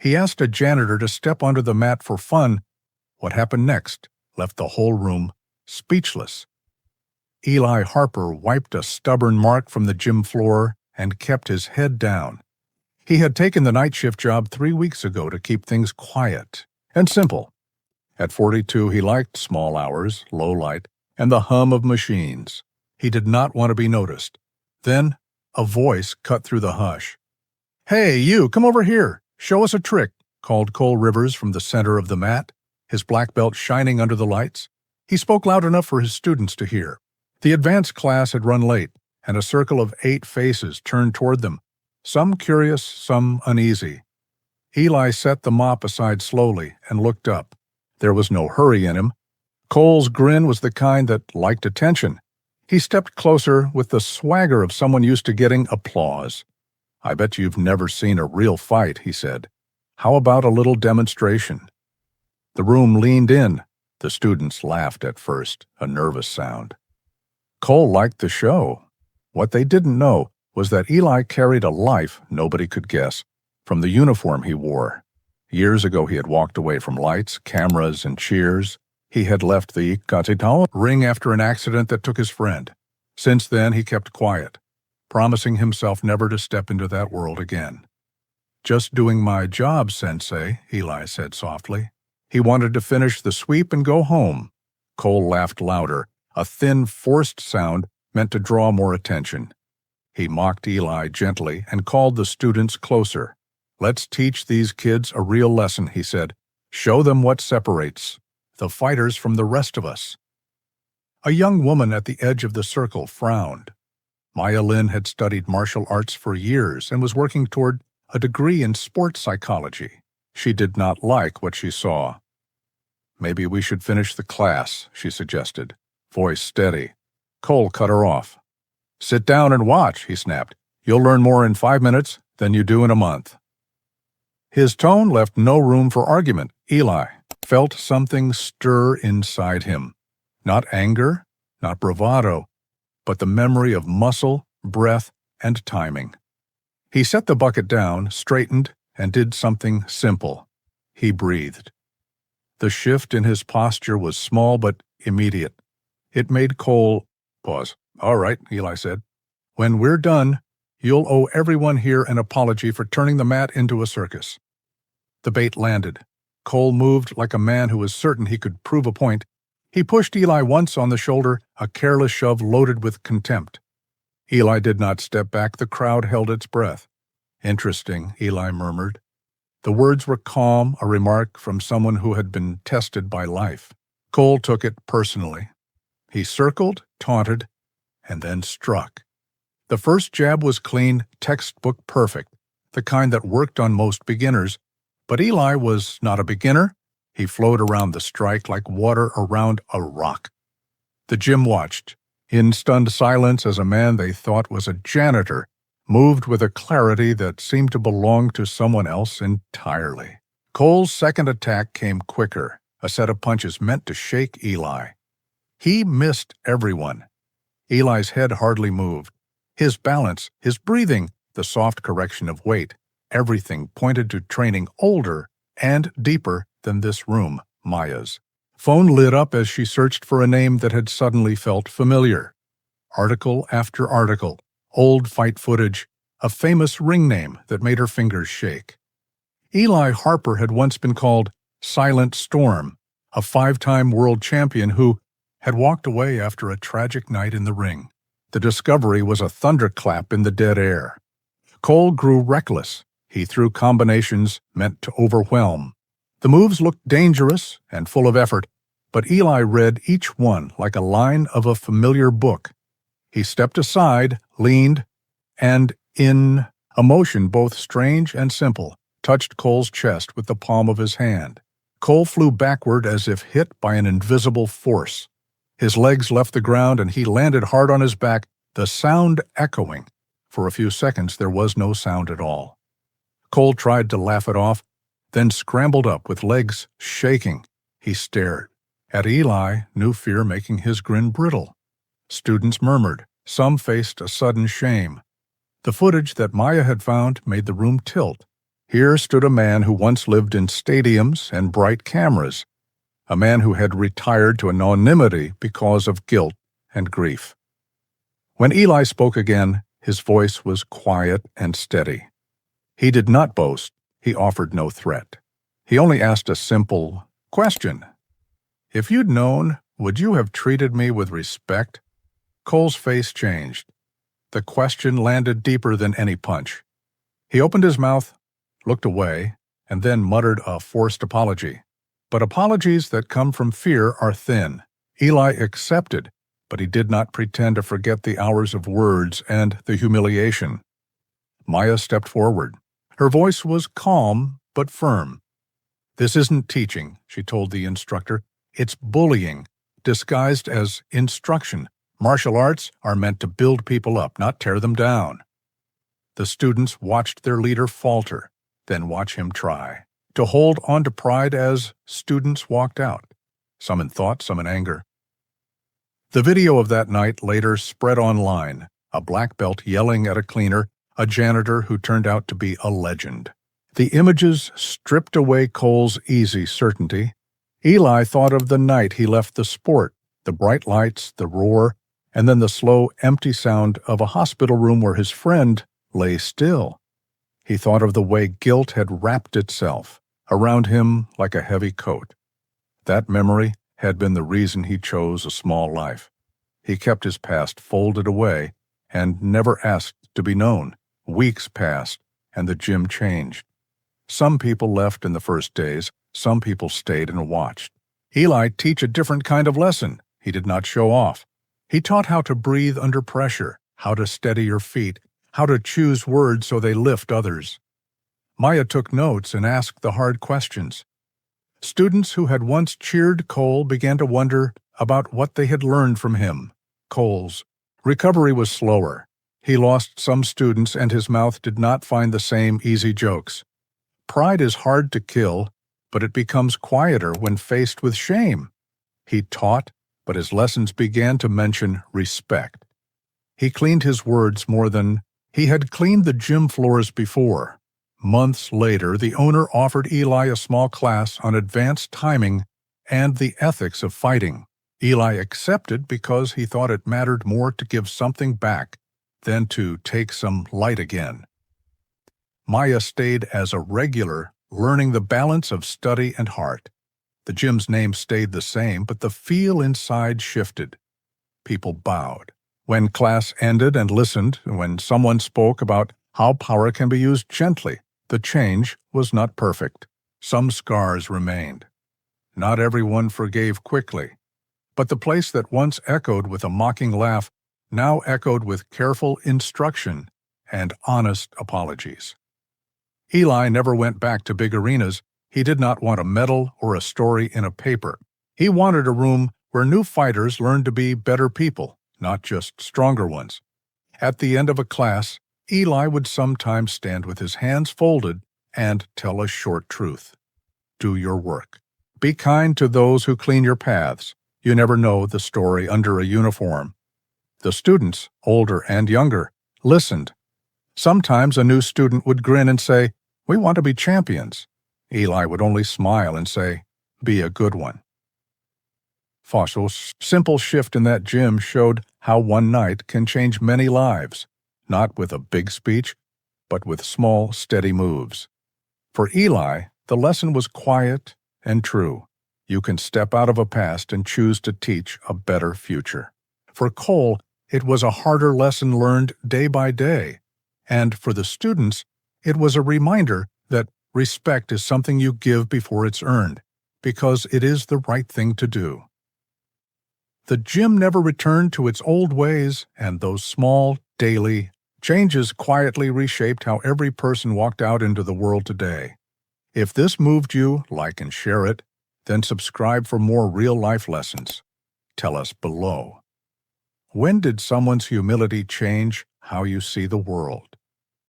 He asked a janitor to step onto the mat for fun. What happened next left the whole room speechless. Eli Harper wiped a stubborn mark from the gym floor and kept his head down. He had taken the night shift job 3 weeks ago to keep things quiet and simple. At 42, he liked small hours, low light, and the hum of machines. He did not want to be noticed. Then, a voice cut through the hush. "Hey, you, come over here. Show us a trick," called Cole Rivers from the center of the mat, his black belt shining under the lights. He spoke loud enough for his students to hear. The advanced class had run late, and a circle of 8 faces turned toward them, some curious, some uneasy. Eli set the mop aside slowly and looked up. There was no hurry in him. Cole's grin was the kind that liked attention. He stepped closer with the swagger of someone used to getting applause. "I bet you've never seen a real fight," he said. "How about a little demonstration?" The room leaned in. The students laughed at first, a nervous sound. Cole liked the show. What they didn't know was that Eli carried a life nobody could guess, from the uniform he wore. Years ago he had walked away from lights, cameras, and cheers. He had left the Taunts ring after an accident that took his friend. Since then he kept quiet, promising himself never to step into that world again. "Just doing my job, Sensei," Eli said softly. He wanted to finish the sweep and go home. Cole laughed louder, a thin, forced sound meant to draw more attention. He mocked Eli gently and called the students closer. "Let's teach these kids a real lesson," he said. "Show them what separates the fighters from the rest of us." A young woman at the edge of the circle frowned. Maya Lin had studied martial arts for years and was working toward a degree in sports psychology. She did not like what she saw. "Maybe we should finish the class," she suggested, voice steady. Cole cut her off. "Sit down and watch," he snapped. "You'll learn more in 5 minutes than you do in a month." His tone left no room for argument. Eli felt something stir inside him. Not anger, not bravado, but the memory of muscle, breath, and timing. He set the bucket down, straightened, and did something simple. He breathed. The shift in his posture was small but immediate. It made Cole pause. "All right," Eli said. "When we're done, you'll owe everyone here an apology for turning the mat into a circus." The bait landed. Cole moved like a man who was certain he could prove a point. He pushed Eli once on the shoulder, a careless shove loaded with contempt. Eli did not step back. The crowd held its breath. "Interesting," Eli murmured. The words were calm, a remark from someone who had been tested by life. Cole took it personally. He circled, taunted, and then struck. The first jab was clean, textbook perfect, the kind that worked on most beginners. But Eli was not a beginner. He flowed around the strike like water around a rock. The gym watched, in stunned silence, as a man they thought was a janitor moved with a clarity that seemed to belong to someone else entirely. Cole's second attack came quicker, a set of punches meant to shake Eli. He missed everyone. Eli's head hardly moved. His balance, his breathing, the soft correction of weight, everything pointed to training older and deeper than this room, Maya's. Phone lit up as she searched for a name that had suddenly felt familiar. Article after article, old fight footage, a famous ring name that made her fingers shake. Eli Harper had once been called Silent Storm, a 5-time world champion who had walked away after a tragic night in the ring. The discovery was a thunderclap in the dead air. Cole grew reckless. He threw combinations meant to overwhelm. The moves looked dangerous and full of effort, but Eli read each one like a line of a familiar book. He stepped aside, leaned, and, in a motion both strange and simple, touched Cole's chest with the palm of his hand. Cole flew backward as if hit by an invisible force. His legs left the ground and he landed hard on his back, the sound echoing. For a few seconds there was no sound at all. Cole tried to laugh it off, then scrambled up with legs shaking. He stared at Eli, new fear making his grin brittle. Students murmured. Some faced a sudden shame. The footage that Maya had found made the room tilt. Here stood a man who once lived in stadiums and bright cameras, a man who had retired to anonymity because of guilt and grief. When Eli spoke again, his voice was quiet and steady. He did not boast. He offered no threat. He only asked a simple question. "If you'd known, would you have treated me with respect?" Cole's face changed. The question landed deeper than any punch. He opened his mouth, looked away, and then muttered a forced apology. But apologies that come from fear are thin. Eli accepted, but he did not pretend to forget the hours of words and the humiliation. Maya stepped forward. Her voice was calm but firm. "This isn't teaching," she told the instructor. "It's bullying, disguised as instruction. Martial arts are meant to build people up, not tear them down." The students watched their leader falter, then watch him try to hold on to pride as students walked out, some in thought, some in anger. The video of that night later spread online, a black belt yelling at a cleaner, a janitor who turned out to be a legend. The images stripped away Cole's easy certainty. Eli thought of the night he left the sport, the bright lights, the roar, and then the slow, empty sound of a hospital room where his friend lay still. He thought of the way guilt had wrapped itself around him like a heavy coat. That memory had been the reason he chose a small life. He kept his past folded away and never asked to be known. Weeks passed, and the gym changed. Some people left in the first days, some people stayed and watched. Eli taught a different kind of lesson. He did not show off. He taught how to breathe under pressure, how to steady your feet, how to choose words so they lift others. Maya took notes and asked the hard questions. Students who had once cheered Cole began to wonder about what they had learned from him. Cole's recovery was slower. He lost some students and his mouth did not find the same easy jokes. Pride is hard to kill, but it becomes quieter when faced with shame. He taught, but his lessons began to mention respect. He cleaned his words more than he had cleaned the gym floors before. Months later, the owner offered Eli a small class on advanced timing and the ethics of fighting. Eli accepted because he thought it mattered more to give something back than to take some light again. Maya stayed as a regular, learning the balance of study and heart. The gym's name stayed the same, but the feel inside shifted. People bowed. When class ended and listened, when someone spoke about how power can be used gently, the change was not perfect. Some scars remained. Not everyone forgave quickly. But the place that once echoed with a mocking laugh now echoed with careful instruction and honest apologies. Eli never went back to big arenas. He did not want a medal or a story in a paper. He wanted a room where new fighters learned to be better people, not just stronger ones. At the end of a class, Eli would sometimes stand with his hands folded and tell a short truth. Do your work. Be kind to those who clean your paths. You never know the story under a uniform. The students, older and younger, listened. Sometimes a new student would grin and say, "We want to be champions." Eli would only smile and say, "Be a good one." Fossil's simple shift in that gym showed how one night can change many lives, not with a big speech, but with small, steady moves. For Eli, the lesson was quiet and true. You can step out of a past and choose to teach a better future. For Cole, it was a harder lesson learned day by day. And for the students, it was a reminder that respect is something you give before it's earned, because it is the right thing to do. The gym never returned to its old ways, and those small, daily changes quietly reshaped how every person walked out into the world today. If this moved you, like and share it, then subscribe for more real-life lessons. Tell us below. When did someone's humility change how you see the world?